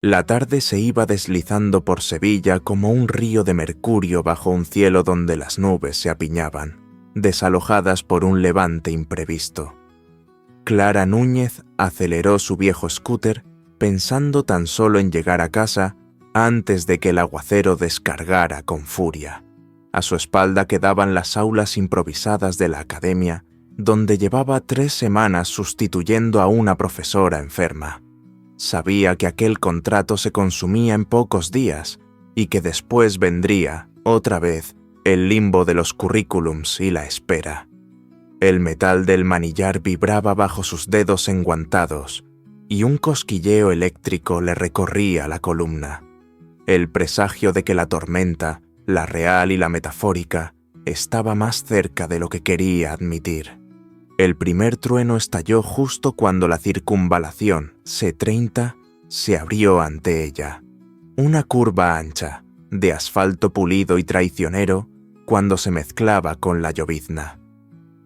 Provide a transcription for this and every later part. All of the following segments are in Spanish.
La tarde se iba deslizando por Sevilla como un río de mercurio bajo un cielo donde las nubes se apiñaban, desalojadas por un levante imprevisto. Clara Núñez aceleró su viejo scooter pensando tan solo en llegar a casa antes de que el aguacero descargara con furia. A su espalda quedaban las aulas improvisadas de la academia, donde llevaba 3 semanas sustituyendo a una profesora enferma. Sabía que aquel contrato se consumía en pocos días y que después vendría, otra vez, el limbo de los currículums y la espera. El metal del manillar vibraba bajo sus dedos enguantados y un cosquilleo eléctrico le recorría la columna. El presagio de que la tormenta, la real y la metafórica, estaba más cerca de lo que quería admitir. El primer trueno estalló justo cuando la circunvalación C30 se abrió ante ella. Una curva ancha, de asfalto pulido y traicionero, cuando se mezclaba con la llovizna.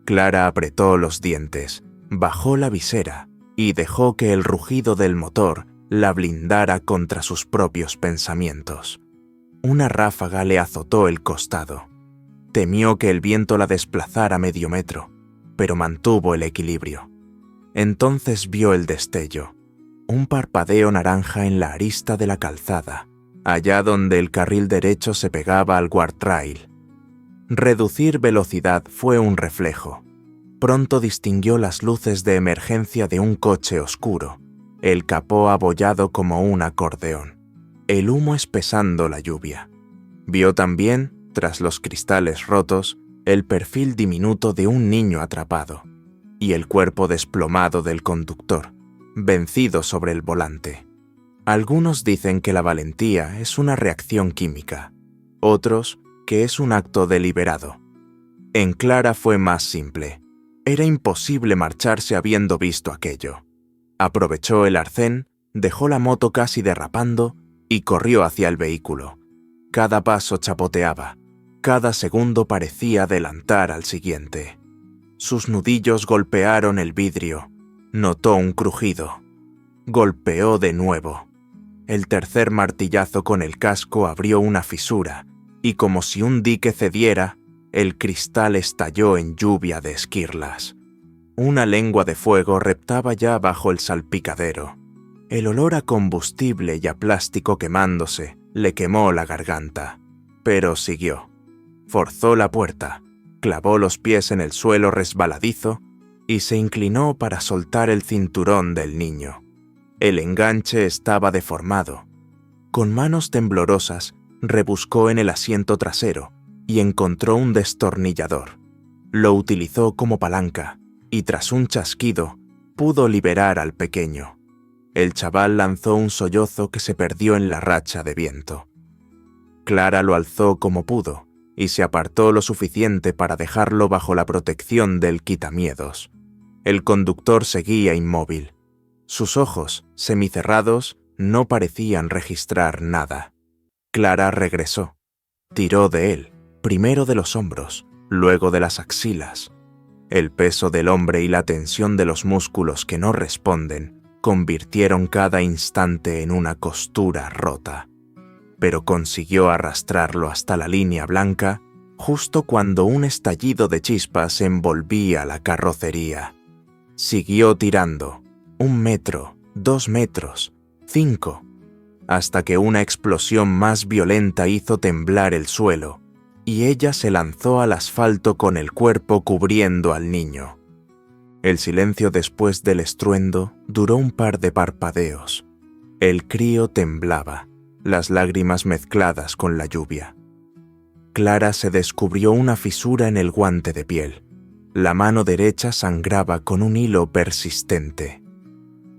Clara apretó los dientes, bajó la visera y dejó que el rugido del motor la blindara contra sus propios pensamientos. Una ráfaga le azotó el costado. Temió que el viento la desplazara medio metro, pero mantuvo el equilibrio. Entonces vio el destello, un parpadeo naranja en la arista de la calzada, allá donde el carril derecho se pegaba al guardrail. Reducir velocidad fue un reflejo. Pronto distinguió las luces de emergencia de un coche oscuro, el capó abollado como un acordeón, el humo espesando la lluvia. Vio también, tras los cristales rotos, el perfil diminuto de un niño atrapado y el cuerpo desplomado del conductor, vencido sobre el volante. Algunos dicen que la valentía es una reacción química, otros que es un acto deliberado. En Clara fue más simple. Era imposible marcharse habiendo visto aquello. Aprovechó el arcén, dejó la moto casi derrapando y corrió hacia el vehículo. Cada paso chapoteaba. Cada segundo parecía adelantar al siguiente. Sus nudillos golpearon el vidrio. Notó un crujido. Golpeó de nuevo. El tercer martillazo con el casco abrió una fisura, y como si un dique cediera, el cristal estalló en lluvia de esquirlas. Una lengua de fuego reptaba ya bajo el salpicadero. El olor a combustible y a plástico quemándose le quemó la garganta, pero siguió. Forzó la puerta, clavó los pies en el suelo resbaladizo y se inclinó para soltar el cinturón del niño. El enganche estaba deformado. Con manos temblorosas, rebuscó en el asiento trasero y encontró un destornillador. Lo utilizó como palanca y tras un chasquido pudo liberar al pequeño. El chaval lanzó un sollozo que se perdió en la racha de viento. Clara lo alzó como pudo y se apartó lo suficiente para dejarlo bajo la protección del quitamiedos. El conductor seguía inmóvil. Sus ojos, semicerrados, no parecían registrar nada. Clara regresó. Tiró de él, primero de los hombros, luego de las axilas. El peso del hombre y la tensión de los músculos que no responden convirtieron cada instante en una costura rota. Pero consiguió arrastrarlo hasta la línea blanca justo cuando un estallido de chispas envolvía la carrocería. Siguió tirando, 1 metro, 2 metros, 5, hasta que una explosión más violenta hizo temblar el suelo y ella se lanzó al asfalto con el cuerpo cubriendo al niño. El silencio después del estruendo duró un par de parpadeos. El crío temblaba, las lágrimas mezcladas con la lluvia. Clara se descubrió una fisura en el guante de piel. La mano derecha sangraba con un hilo persistente.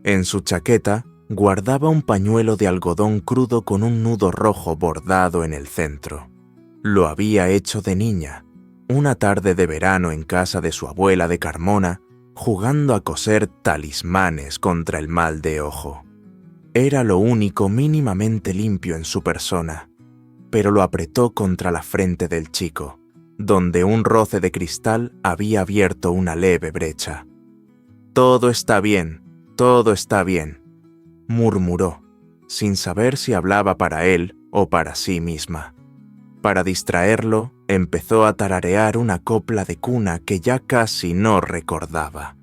En su chaqueta guardaba un pañuelo de algodón crudo con un nudo rojo bordado en el centro. Lo había hecho de niña, una tarde de verano en casa de su abuela de Carmona, jugando a coser talismanes contra el mal de ojo. Era lo único mínimamente limpio en su persona, pero lo apretó contra la frente del chico, donde un roce de cristal había abierto una leve brecha. «Todo está bien, murmuró. sin saber si hablaba para él o para sí misma. Para distraerlo, empezó a tararear una copla de cuna que ya casi no recordaba.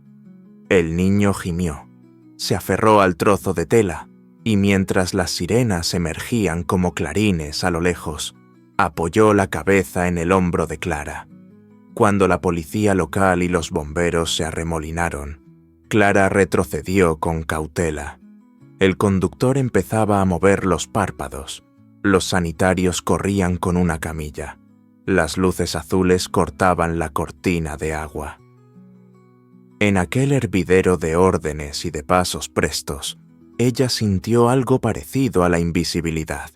El niño gimió, se aferró al trozo de tela y mientras las sirenas emergían como clarines a lo lejos, apoyó la cabeza en el hombro de Clara. Cuando la policía local y los bomberos se arremolinaron, Clara retrocedió con cautela. El conductor empezaba a mover los párpados. Los sanitarios corrían con una camilla. Las luces azules cortaban la cortina de agua. En aquel hervidero de órdenes y de pasos prestos, ella sintió algo parecido a la invisibilidad.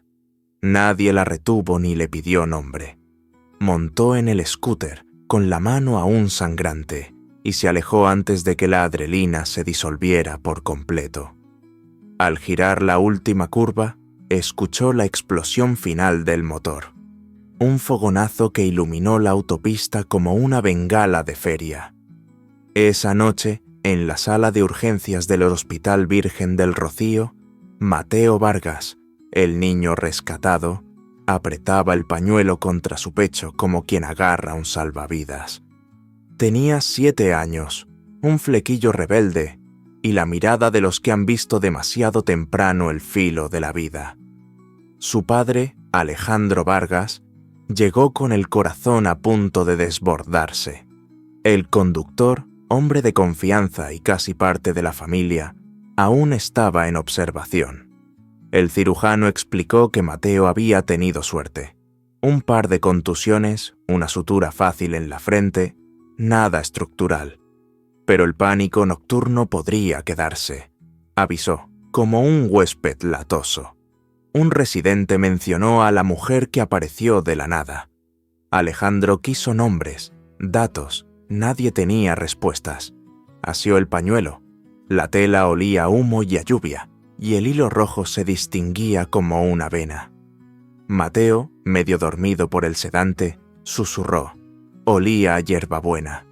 Nadie la retuvo ni le pidió nombre. Montó en el scooter, con la mano aún sangrante, y se alejó antes de que la adrenalina se disolviera por completo. Al girar la última curva, escuchó la explosión final del motor. Un fogonazo que iluminó la autopista como una bengala de feria. Esa noche, en la sala de urgencias del Hospital Virgen del Rocío, Mateo Vargas, el niño rescatado, apretaba el pañuelo contra su pecho como quien agarra un salvavidas. Tenía 7 años, un flequillo rebelde y la mirada de los que han visto demasiado temprano el filo de la vida. Su padre, Alejandro Vargas, llegó con el corazón a punto de desbordarse. El conductor, hombre de confianza y casi parte de la familia, aún estaba en observación. El cirujano explicó que Mateo había tenido suerte. Un par de contusiones, una sutura fácil en la frente, nada estructural. Pero el pánico nocturno podría quedarse, avisó, como un huésped latoso. Un residente mencionó a la mujer que apareció de la nada. Alejandro quiso nombres, datos, nadie tenía respuestas. Asió el pañuelo. La tela olía a humo y a lluvia, y el hilo rojo se distinguía como una vena. Mateo, medio dormido por el sedante, susurró. Olía a hierbabuena.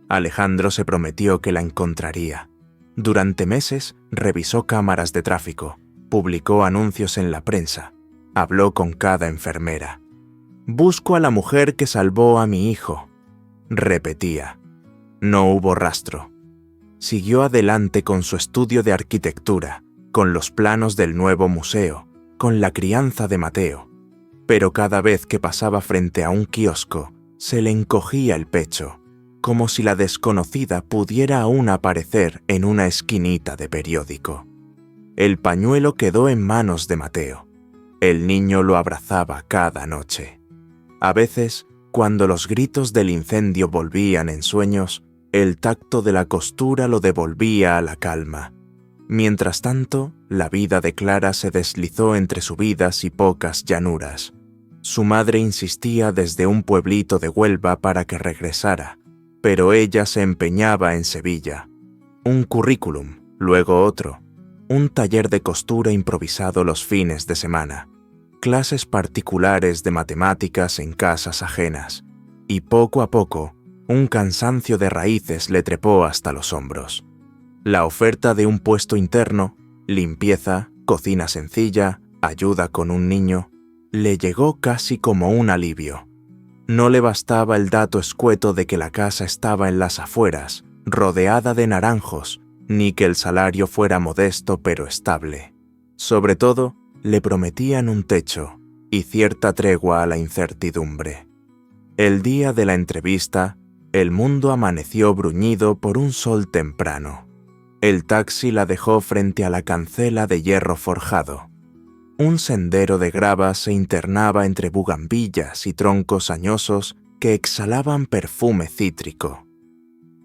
Alejandro se prometió que la encontraría. Durante meses revisó cámaras de tráfico, publicó anuncios en la prensa, habló con cada enfermera. «Busco a la mujer que salvó a mi hijo», repetía. No hubo rastro. Siguió adelante con su estudio de arquitectura, con los planos del nuevo museo, con la crianza de Mateo. Pero cada vez que pasaba frente a un kiosco, se le encogía el pecho, como si la desconocida pudiera aún aparecer en una esquinita de periódico. El pañuelo quedó en manos de Mateo. El niño lo abrazaba cada noche. A veces, cuando los gritos del incendio volvían en sueños, el tacto de la costura lo devolvía a la calma. Mientras tanto, la vida de Clara se deslizó entre subidas y pocas llanuras. Su madre insistía desde un pueblito de Huelva para que regresara, pero ella se empeñaba en Sevilla. Un currículum, luego otro, un taller de costura improvisado los fines de semana, clases particulares de matemáticas en casas ajenas, y poco a poco, un cansancio de raíces le trepó hasta los hombros. La oferta de un puesto interno, limpieza, cocina sencilla, ayuda con un niño, le llegó casi como un alivio. No le bastaba el dato escueto de que la casa estaba en las afueras, rodeada de naranjos, ni que el salario fuera modesto pero estable. Sobre todo, le prometían un techo y cierta tregua a la incertidumbre. El día de la entrevista, el mundo amaneció bruñido por un sol temprano. El taxi la dejó frente a la cancela de hierro forjado. Un sendero de grava se internaba entre bugambillas y troncos añosos que exhalaban perfume cítrico.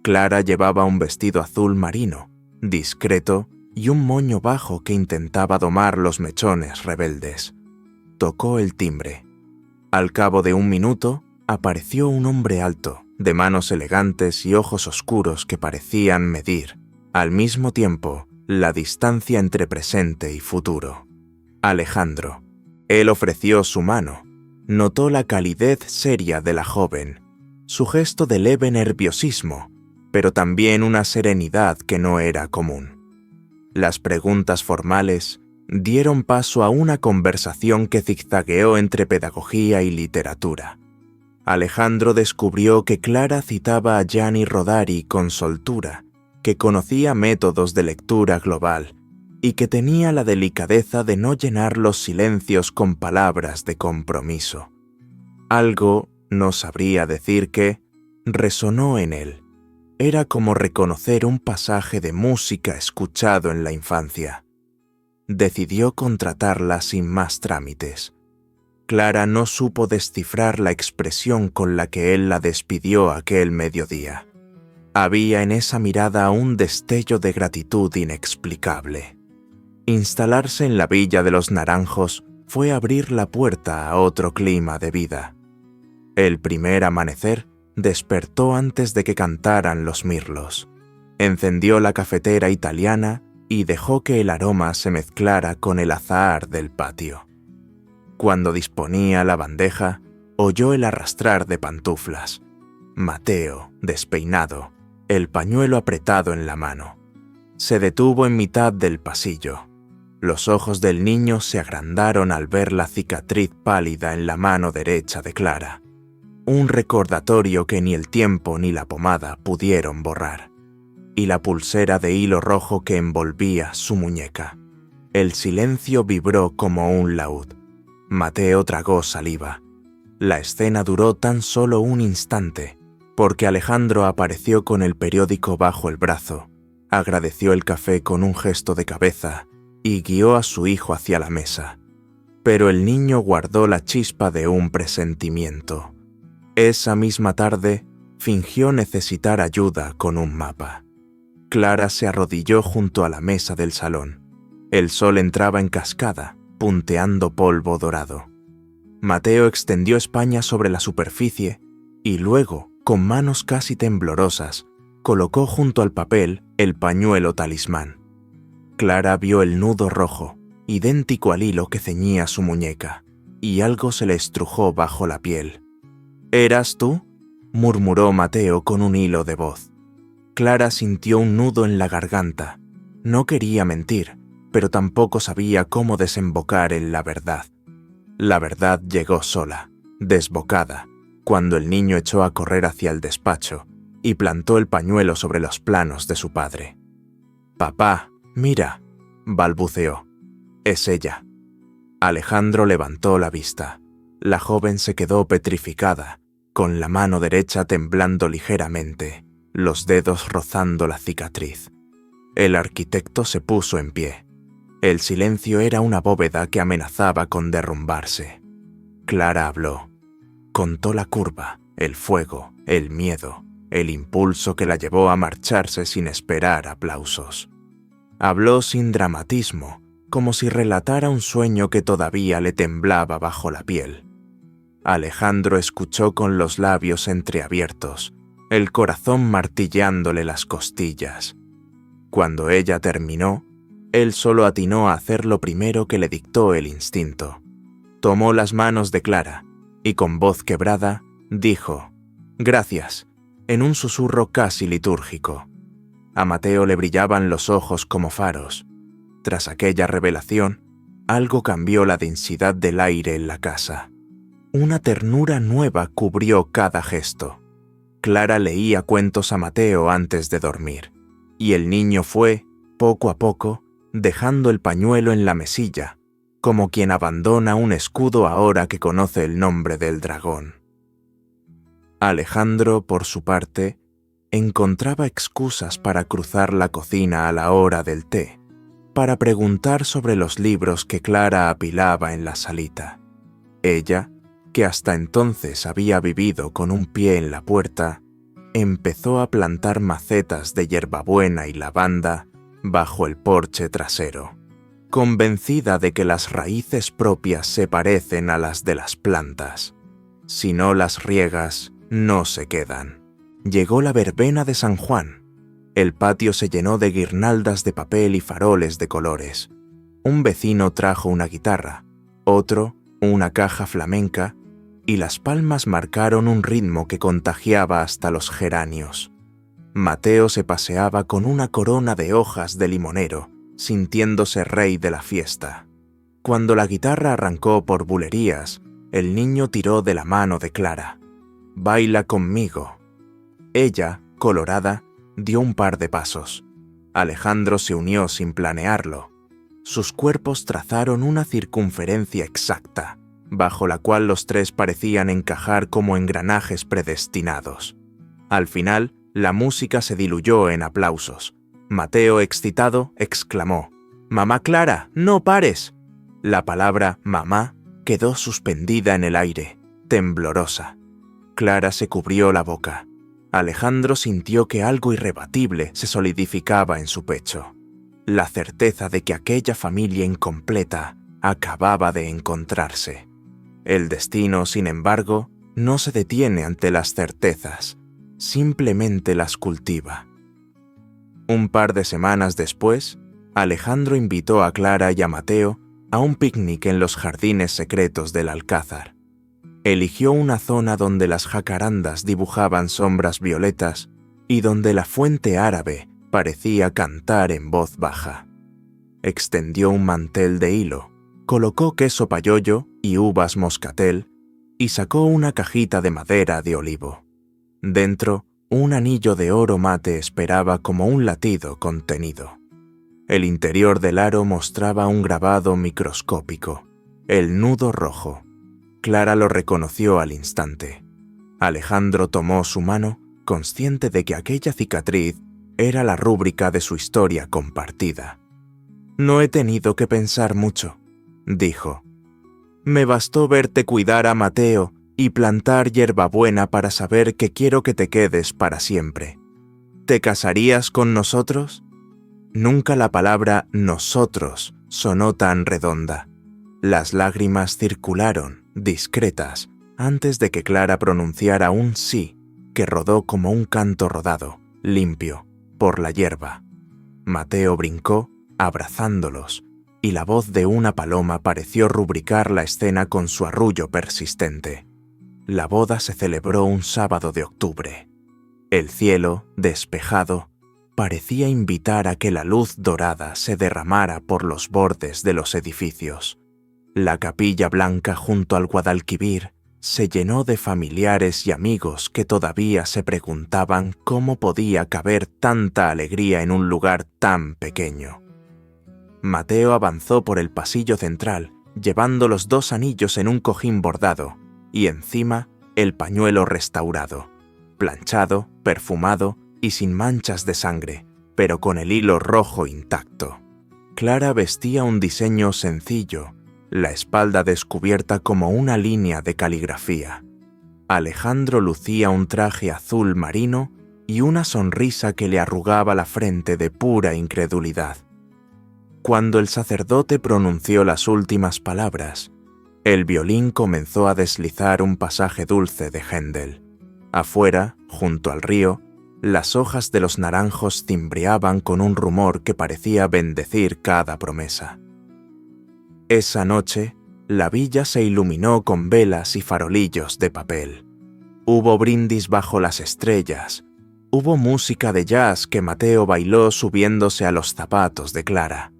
Clara llevaba un vestido azul marino, discreto, y un moño bajo que intentaba domar los mechones rebeldes. Tocó el timbre. Al cabo de 1 minuto, apareció un hombre alto, de manos elegantes y ojos oscuros que parecían medir, al mismo tiempo, la distancia entre presente y futuro. Alejandro. Él ofreció su mano. Notó la calidez seria de la joven, su gesto de leve nerviosismo, pero también una serenidad que no era común. Las preguntas formales, dieron paso a una conversación que zigzagueó entre pedagogía y literatura. Alejandro descubrió que Clara citaba a Gianni Rodari con soltura, que conocía métodos de lectura global y que tenía la delicadeza de no llenar los silencios con palabras de compromiso. Algo, no sabría decir qué, resonó en él. Era como reconocer un pasaje de música escuchado en la infancia. Decidió contratarla sin más trámites. Clara no supo descifrar la expresión con la que él la despidió aquel mediodía. Había en esa mirada un destello de gratitud inexplicable. Instalarse en la Villa de los Naranjos fue abrir la puerta a otro clima de vida. El primer amanecer despertó antes de que cantaran los mirlos. Encendió la cafetera italiana y dejó que el aroma se mezclara con el azahar del patio. Cuando disponía la bandeja, oyó el arrastrar de pantuflas. Mateo, despeinado, el pañuelo apretado en la mano. Se detuvo en mitad del pasillo. Los ojos del niño se agrandaron al ver la cicatriz pálida en la mano derecha de Clara. Un recordatorio que ni el tiempo ni la pomada pudieron borrar. Y la pulsera de hilo rojo que envolvía su muñeca. El silencio vibró como un laúd. Mateo tragó saliva. La escena duró tan solo un instante, porque Alejandro apareció con el periódico bajo el brazo, agradeció el café con un gesto de cabeza y guió a su hijo hacia la mesa. Pero el niño guardó la chispa de un presentimiento. Esa misma tarde, fingió necesitar ayuda con un mapa. Clara se arrodilló junto a la mesa del salón. El sol entraba en cascada, punteando polvo dorado. Mateo extendió España sobre la superficie y luego, con manos casi temblorosas, colocó junto al papel el pañuelo talismán. Clara vio el nudo rojo, idéntico al hilo que ceñía su muñeca, y algo se le estrujó bajo la piel. ¿Eras tú?, murmuró Mateo con un hilo de voz. Clara sintió un nudo en la garganta. No quería mentir, pero tampoco sabía cómo desembocar en la verdad. La verdad llegó sola, desbocada, cuando el niño echó a correr hacia el despacho y plantó el pañuelo sobre los planos de su padre. «Papá, mira», balbuceó. «Es ella». Alejandro levantó la vista. La joven se quedó petrificada, con la mano derecha temblando ligeramente, los dedos rozando la cicatriz. El arquitecto se puso en pie. El silencio era una bóveda que amenazaba con derrumbarse. Clara habló. Contó la curva, el fuego, el miedo, el impulso que la llevó a marcharse sin esperar aplausos. Habló sin dramatismo, como si relatara un sueño que todavía le temblaba bajo la piel. Alejandro escuchó con los labios entreabiertos, el corazón martilleándole las costillas. Cuando ella terminó, él solo atinó a hacer lo primero que le dictó el instinto. Tomó las manos de Clara y con voz quebrada dijo «Gracias», en un susurro casi litúrgico. A Mateo le brillaban los ojos como faros. Tras aquella revelación, algo cambió la densidad del aire en la casa. Una ternura nueva cubrió cada gesto. Clara leía cuentos a Mateo antes de dormir, y el niño fue, poco a poco, dejando el pañuelo en la mesilla, como quien abandona un escudo ahora que conoce el nombre del dragón. Alejandro, por su parte, encontraba excusas para cruzar la cocina a la hora del té, para preguntar sobre los libros que Clara apilaba en la salita. Ella, que hasta entonces había vivido con un pie en la puerta, empezó a plantar macetas de hierbabuena y lavanda bajo el porche trasero, convencida de que las raíces propias se parecen a las de las plantas. Si no las riegas, no se quedan. Llegó la verbena de San Juan. El patio se llenó de guirnaldas de papel y faroles de colores. Un vecino trajo una guitarra, otro una caja flamenca, y las palmas marcaron un ritmo que contagiaba hasta los geranios. Mateo se paseaba con una corona de hojas de limonero sintiéndose rey de la fiesta. Cuando la guitarra arrancó por bulerías, el niño tiró de la mano de Clara. «Baila conmigo». Ella, colorada, dio un par de pasos. Alejandro se unió sin planearlo. Sus cuerpos trazaron una circunferencia exacta, bajo la cual los tres parecían encajar como engranajes predestinados. Al final, la música se diluyó en aplausos. Mateo, excitado, exclamó: «¡Mamá Clara, no pares!». La palabra «mamá» quedó suspendida en el aire, temblorosa. Clara se cubrió la boca. Alejandro sintió que algo irrebatible se solidificaba en su pecho. La certeza de que aquella familia incompleta acababa de encontrarse. El destino, sin embargo, no se detiene ante las certezas, simplemente las cultiva. Un par de semanas después, Alejandro invitó a Clara y a Mateo a un picnic en los jardines secretos del Alcázar. Eligió una zona donde las jacarandas dibujaban sombras violetas y donde la fuente árabe parecía cantar en voz baja. Extendió un mantel de hilo, colocó queso payollo y uvas moscatel y sacó una cajita de madera de olivo. Dentro, un anillo de oro mate esperaba como un latido contenido. El interior del aro mostraba un grabado microscópico, el nudo rojo. Clara lo reconoció al instante. Alejandro tomó su mano, consciente de que aquella cicatriz era la rúbrica de su historia compartida. «No he tenido que pensar mucho», dijo. «Me bastó verte cuidar a Mateo y plantar hierbabuena para saber que quiero que te quedes para siempre. ¿Te casarías con nosotros?». Nunca la palabra «nosotros» sonó tan redonda. Las lágrimas circularon, discretas, antes de que Clara pronunciara un sí que rodó como un canto rodado, limpio, por la hierba. Mateo brincó, abrazándolos, y la voz de una paloma pareció rubricar la escena con su arrullo persistente. La boda se celebró un sábado de octubre. El cielo, despejado, parecía invitar a que la luz dorada se derramara por los bordes de los edificios. La capilla blanca junto al Guadalquivir se llenó de familiares y amigos que todavía se preguntaban cómo podía caber tanta alegría en un lugar tan pequeño. Mateo avanzó por el pasillo central, llevando los 2 anillos en un cojín bordado, y encima el pañuelo restaurado, planchado, perfumado y sin manchas de sangre, pero con el hilo rojo intacto. Clara vestía un diseño sencillo, la espalda descubierta como una línea de caligrafía. Alejandro lucía un traje azul marino y una sonrisa que le arrugaba la frente de pura incredulidad. Cuando el sacerdote pronunció las últimas palabras, el violín comenzó a deslizar un pasaje dulce de Händel. Afuera, junto al río, las hojas de los naranjos cimbreaban con un rumor que parecía bendecir cada promesa. Esa noche, la villa se iluminó con velas y farolillos de papel. Hubo brindis bajo las estrellas. Hubo música de jazz que Mateo bailó subiéndose a los zapatos de Clara.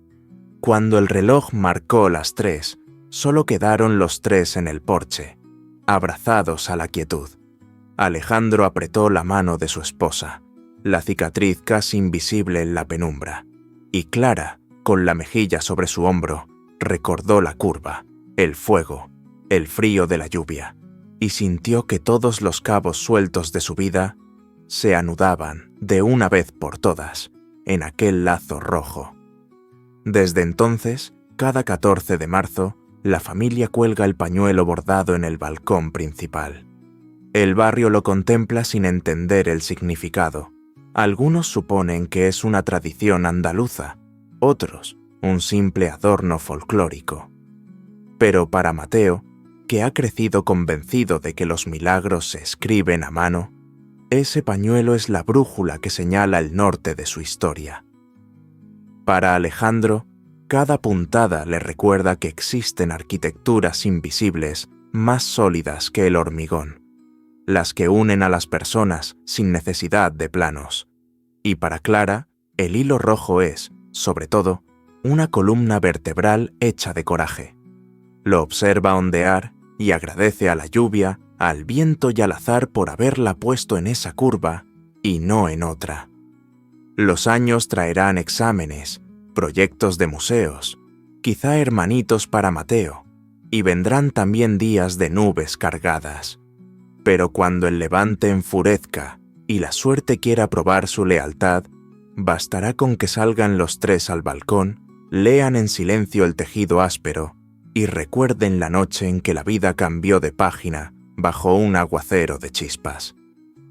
Cuando el reloj marcó las 3, solo quedaron los 3 en el porche, abrazados a la quietud. Alejandro apretó la mano de su esposa, la cicatriz casi invisible en la penumbra, y Clara, con la mejilla sobre su hombro, recordó la curva, el fuego, el frío de la lluvia, y sintió que todos los cabos sueltos de su vida se anudaban de una vez por todas en aquel lazo rojo. Desde entonces, cada 14 de marzo, la familia cuelga el pañuelo bordado en el balcón principal. El barrio lo contempla sin entender el significado. Algunos suponen que es una tradición andaluza, otros un simple adorno folclórico. Pero para Mateo, que ha crecido convencido de que los milagros se escriben a mano, ese pañuelo es la brújula que señala el norte de su historia. Para Alejandro, cada puntada le recuerda que existen arquitecturas invisibles más sólidas que el hormigón, las que unen a las personas sin necesidad de planos. Y para Clara, el hilo rojo es, sobre todo, una columna vertebral hecha de coraje. Lo observa ondear y agradece a la lluvia, al viento y al azar por haberla puesto en esa curva y no en otra. Los años traerán exámenes, proyectos de museos, quizá hermanitos para Mateo, y vendrán también días de nubes cargadas. Pero cuando el levante enfurezca y la suerte quiera probar su lealtad, bastará con que salgan los tres al balcón, lean en silencio el tejido áspero y recuerden la noche en que la vida cambió de página bajo un aguacero de chispas.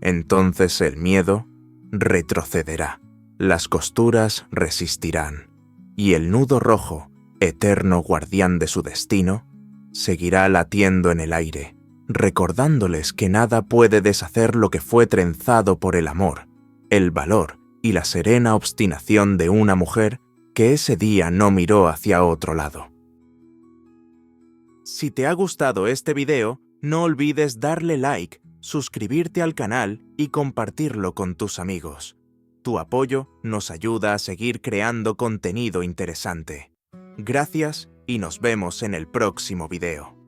Entonces el miedo retrocederá, las costuras resistirán, y el nudo rojo, eterno guardián de su destino, seguirá latiendo en el aire, recordándoles que nada puede deshacer lo que fue trenzado por el amor, el valor y la serena obstinación de una mujer que ese día no miró hacia otro lado. Si te ha gustado este video, no olvides darle like, suscribirte al canal y compartirlo con tus amigos. Tu apoyo nos ayuda a seguir creando contenido interesante. Gracias y nos vemos en el próximo video.